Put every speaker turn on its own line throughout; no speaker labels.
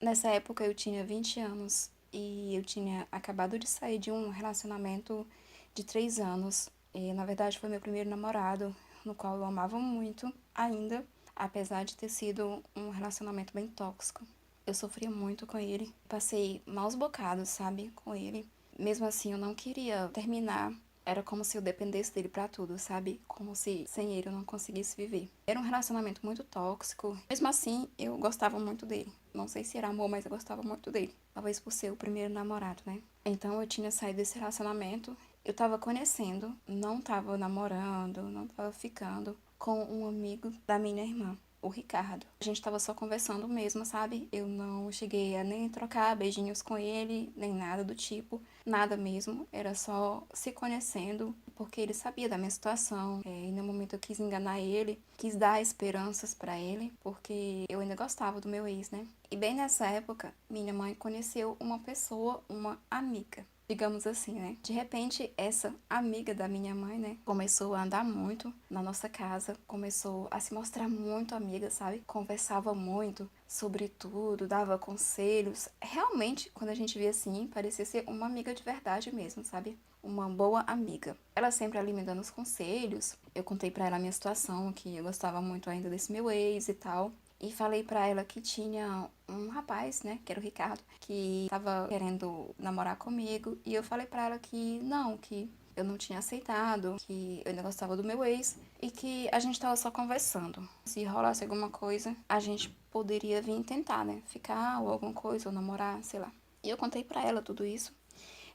Nessa época eu tinha 20 anos e eu tinha acabado de sair de um relacionamento de 3 anos. E, na verdade, foi meu primeiro namorado, no qual eu amava muito ainda, apesar de ter sido um relacionamento bem tóxico. Eu sofria muito com ele, passei maus bocados, sabe, com ele. Mesmo assim, eu não queria terminar. Era como se eu dependesse dele pra tudo, sabe? Como se sem ele eu não conseguisse viver. Era um relacionamento muito tóxico. Mesmo assim, eu gostava muito dele. Não sei se era amor, mas eu gostava muito dele. Talvez por ser o primeiro namorado, né? Então eu tinha saído desse relacionamento. Eu tava conhecendo, não tava namorando, não tava ficando com um amigo da minha irmã, o Ricardo. A gente tava só conversando mesmo, sabe? Eu não cheguei a nem trocar beijinhos com ele, nem nada do tipo, nada mesmo. Era só se conhecendo, porque ele sabia da minha situação. E no momento eu quis enganar ele, quis dar esperanças pra ele, porque eu ainda gostava do meu ex, né? E bem nessa época, minha mãe conheceu uma pessoa, uma amiga, digamos assim, né? De repente, essa amiga da minha mãe, né, começou a andar muito na nossa casa, começou a se mostrar muito amiga, sabe? Conversava muito sobre tudo, dava conselhos. Realmente, quando a gente via assim, parecia ser uma amiga de verdade mesmo, sabe? Uma boa amiga. Ela sempre ali me dando os conselhos. Eu contei pra ela a minha situação, que eu gostava muito ainda desse meu ex e tal. E falei pra ela que tinha um rapaz, né, que era o Ricardo, que tava querendo namorar comigo. E eu falei pra ela que não, que eu não tinha aceitado, que eu ainda gostava do meu ex e que a gente tava só conversando. Se rolasse alguma coisa, a gente poderia vir tentar, né, ficar ou alguma coisa, ou namorar, sei lá. E eu contei pra ela tudo isso.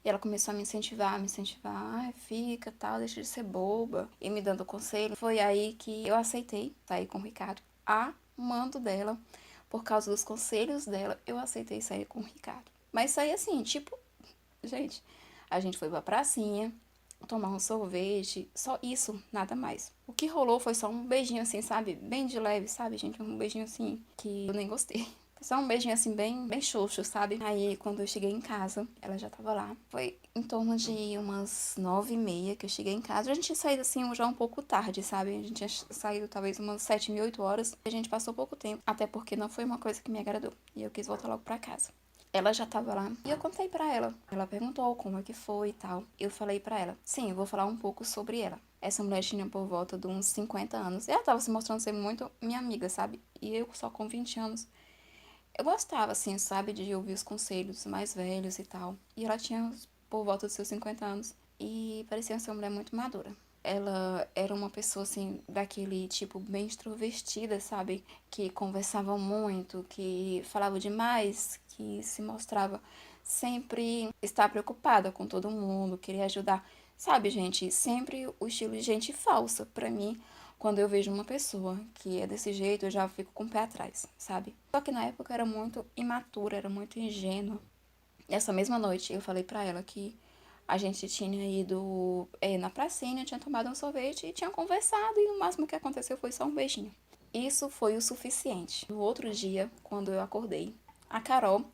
E ela começou a me incentivar, ai, fica, tal, deixa de ser boba, e me dando conselho. Foi aí que eu aceitei sair com o Ricardo, a mando dela, por causa dos conselhos dela, eu aceitei sair com o Ricardo. Mas saí assim, tipo, gente, a gente foi pra pracinha, tomar um sorvete, só isso, nada mais. O que rolou foi só um beijinho assim, sabe? Bem de leve, sabe, gente? Um beijinho assim que eu nem gostei. Só um beijinho assim, bem xoxo, sabe? Aí, quando eu cheguei em casa, ela já tava lá. Foi em torno de umas 9h30 que eu cheguei em casa. A gente tinha saído assim já um pouco tarde, sabe? A gente tinha saído talvez umas 7h, 8h. A gente passou pouco tempo, até porque não foi uma coisa que me agradou. E eu quis voltar logo pra casa. Ela já tava lá e eu contei pra ela. Ela perguntou como é que foi e tal. Eu falei pra ela, sim, eu vou falar um pouco sobre ela. Essa mulher tinha por volta de uns 50 anos. E ela tava se mostrando ser muito minha amiga, sabe? E eu só com 20 anos. Eu gostava, assim, sabe, de ouvir os conselhos mais velhos e tal. E ela tinha por volta dos seus 50 anos. E parecia ser uma mulher muito madura. Ela era uma pessoa, assim, daquele tipo bem extrovertida, sabe? Que conversava muito, que falava demais, que se mostrava sempre estar preocupada com todo mundo, queria ajudar. Sabe, gente, sempre o estilo de gente falsa. Pra mim, quando eu vejo uma pessoa que é desse jeito, eu já fico com o pé atrás, sabe? Só que na época eu era muito imatura, era muito ingênua. Essa mesma noite eu falei pra ela que a gente tinha ido na pracinha, tinha tomado um sorvete e tinha conversado e o máximo que aconteceu foi só um beijinho. Isso foi o suficiente. No outro dia, quando eu acordei, a Carol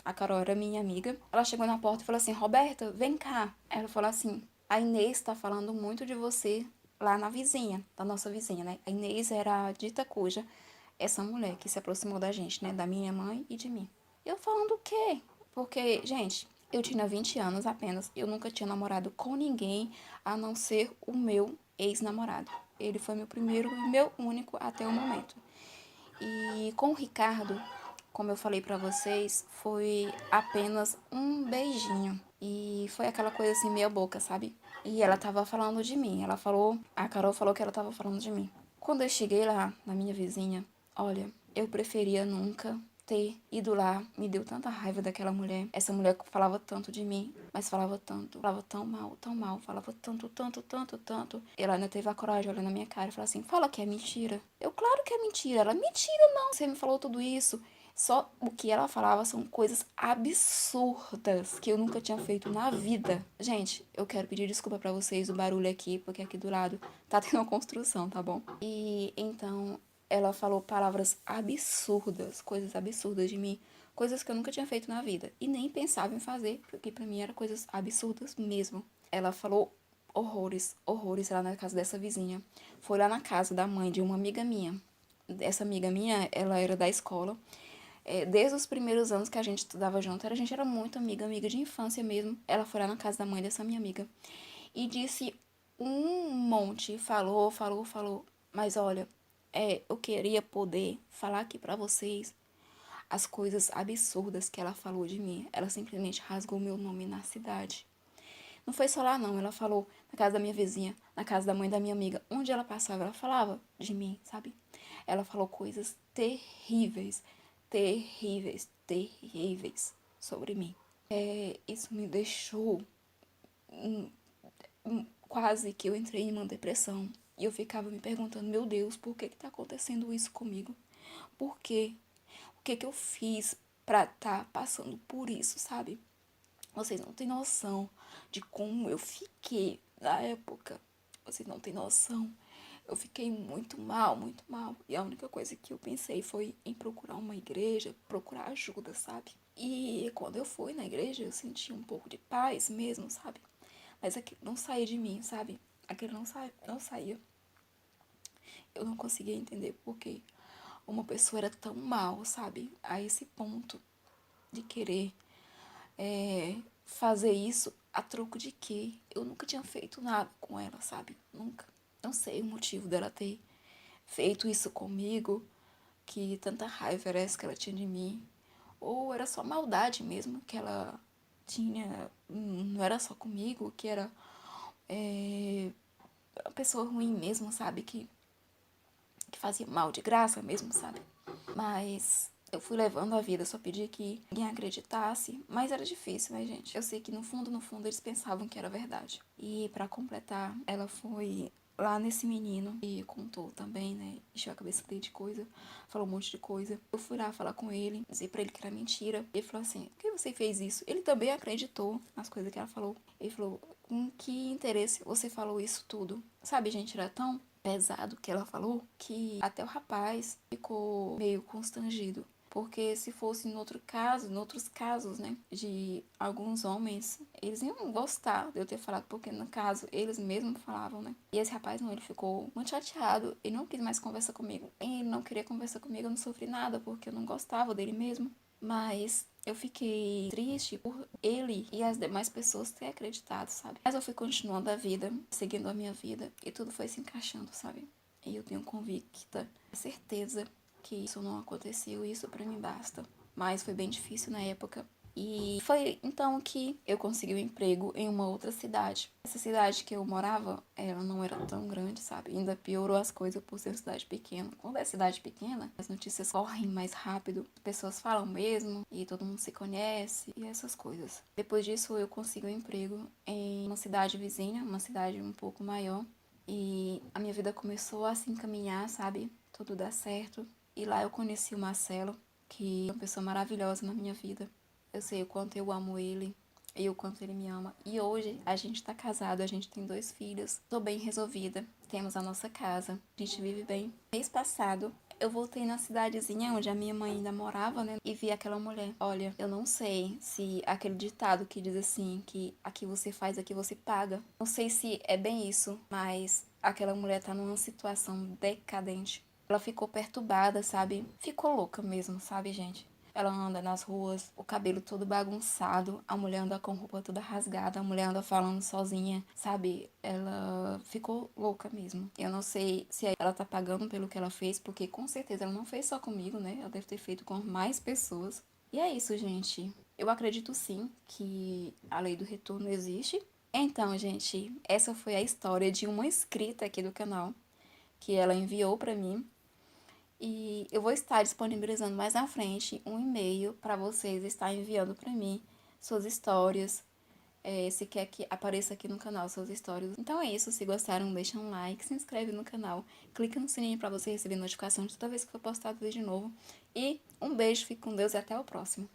era minha amiga, ela chegou na porta e falou assim, Roberta, vem cá. Ela falou assim, a Inês tá falando muito de você lá na vizinha, da nossa vizinha, né? A Inês era a dita cuja, essa mulher que se aproximou da gente, né? Da minha mãe e de mim. Eu falando o quê? Porque, gente, eu tinha 20 anos apenas. Eu nunca tinha namorado com ninguém a não ser o meu ex-namorado. Ele foi meu primeiro e meu único até o momento. E com o Ricardo, como eu falei pra vocês, foi apenas um beijinho. E foi aquela coisa assim, meia boca, sabe? E ela tava falando de mim. A Carol falou que ela tava falando de mim. Quando eu cheguei lá na minha vizinha, olha, eu preferia nunca ter ido lá. Me deu tanta raiva daquela mulher. Essa mulher que falava tanto de mim, mas falava tanto, falava tão mal, falava tanto, tanto, tanto, tanto. Ela ainda teve a coragem de olhar na minha cara e falar assim: fala que é mentira. Eu, claro que é mentira. Ela, mentira não. Você me falou tudo isso. Só o que ela falava são coisas absurdas que eu nunca tinha feito na vida. Gente, eu quero pedir desculpa pra vocês o barulho aqui, porque aqui do lado tá tendo uma construção, tá bom? E então ela falou palavras absurdas, coisas absurdas de mim, coisas que eu nunca tinha feito na vida e nem pensava em fazer, porque pra mim eram coisas absurdas mesmo. Ela falou horrores, horrores lá na casa dessa vizinha. Foi lá na casa da mãe de uma amiga minha. Essa amiga minha, ela era da escola. Desde os primeiros anos que a gente estudava junto, a gente era muito amiga, amiga de infância mesmo. Ela foi lá na casa da mãe dessa minha amiga e disse um monte, falou. Mas olha, eu queria poder falar aqui pra vocês as coisas absurdas que ela falou de mim. Ela simplesmente rasgou meu nome na cidade. Não foi só lá não, ela falou na casa da minha vizinha, na casa da mãe da minha amiga. Onde ela passava, ela falava de mim, sabe? Ela falou coisas terríveis, terríveis sobre mim. Isso me deixou quase que eu entrei em uma depressão. E eu ficava me perguntando, meu Deus, por que tá acontecendo isso comigo? Por quê? O que eu fiz pra tá passando por isso, sabe? Vocês não têm noção de como eu fiquei na época. Vocês não têm noção. Eu fiquei muito mal, muito mal. E a única coisa que eu pensei foi em procurar uma igreja, procurar ajuda, sabe? E quando eu fui na igreja, eu senti um pouco de paz mesmo, sabe? Mas aquilo não saía de mim, sabe? Aquilo não saía. Eu não conseguia entender por que uma pessoa era tão mal, sabe? A esse ponto de querer fazer isso a troco de quê? Eu nunca tinha feito nada com ela, sabe? Nunca. Não sei o motivo dela ter feito isso comigo, que tanta raiva era essa que ela tinha de mim. Ou era só maldade mesmo que ela tinha, não era só comigo, que era uma pessoa ruim mesmo, sabe? Que fazia mal de graça mesmo, sabe? Mas eu fui levando a vida, só pedi que ninguém acreditasse, mas era difícil, né, gente? Eu sei que no fundo, eles pensavam que era verdade. E pra completar, ela foi lá nesse menino e contou também, né? Encheu a cabeça dele de coisa, falou um monte de coisa. Eu fui lá falar com ele, dizer pra ele que era mentira. Ele falou assim: por que você fez isso? Ele também acreditou nas coisas que ela falou. Ele falou: com que interesse você falou isso tudo? Sabe, gente, era tão pesado que ela falou que até o rapaz ficou meio constrangido. Porque se fosse em outros casos, né, de alguns homens, eles iam gostar de eu ter falado, porque no caso, eles mesmos falavam, né. E esse rapaz não, ele ficou muito chateado, ele não quis mais conversar comigo. Ele não queria conversar comigo, eu não sofri nada, porque eu não gostava dele mesmo. Mas eu fiquei triste por ele e as demais pessoas terem acreditado, sabe? Mas eu fui continuando a vida, seguindo a minha vida, e tudo foi se encaixando, sabe? E eu tenho convicta, certeza que isso não aconteceu, e isso pra mim basta. Mas foi bem difícil na época. E foi então que eu consegui um emprego em uma outra cidade. Essa cidade que eu morava, ela não era tão grande, sabe? Ainda piorou as coisas por ser uma cidade pequena. Quando é cidade pequena, as notícias correm mais rápido, as pessoas falam mesmo, e todo mundo se conhece, e essas coisas. Depois disso, eu consegui um emprego em uma cidade vizinha, uma cidade um pouco maior. E a minha vida começou a se encaminhar, sabe? Tudo dá certo. E lá eu conheci o Marcelo, que é uma pessoa maravilhosa na minha vida. Eu sei o quanto eu amo ele e o quanto ele me ama. E hoje a gente tá casado, a gente tem 2 filhos. Tô bem resolvida. Temos a nossa casa. A gente vive bem. Mês passado, eu voltei na cidadezinha onde a minha mãe ainda morava, né? E vi aquela mulher. Olha, eu não sei se aquele ditado que diz assim, que aqui você faz, aqui você paga. Não sei se é bem isso, mas aquela mulher tá numa situação decadente. Ela ficou perturbada, sabe? Ficou louca mesmo, sabe, gente? Ela anda nas ruas, o cabelo todo bagunçado, a mulher anda com roupa toda rasgada, a mulher anda falando sozinha, sabe? Ela ficou louca mesmo. Eu não sei se ela tá pagando pelo que ela fez, porque com certeza ela não fez só comigo, né? Ela deve ter feito com mais pessoas. E é isso, gente. Eu acredito sim que a lei do retorno existe. Então, gente, essa foi a história de uma inscrita aqui do canal que ela enviou pra mim. E eu vou estar disponibilizando mais na frente um e-mail para vocês estar enviando para mim suas histórias, se quer que apareça aqui no canal suas histórias. Então é isso, se gostaram, deixa um like, se inscreve no canal, clica no sininho para você receber notificação de toda vez que for postado vídeo novo. E um beijo, fique com Deus e até o próximo.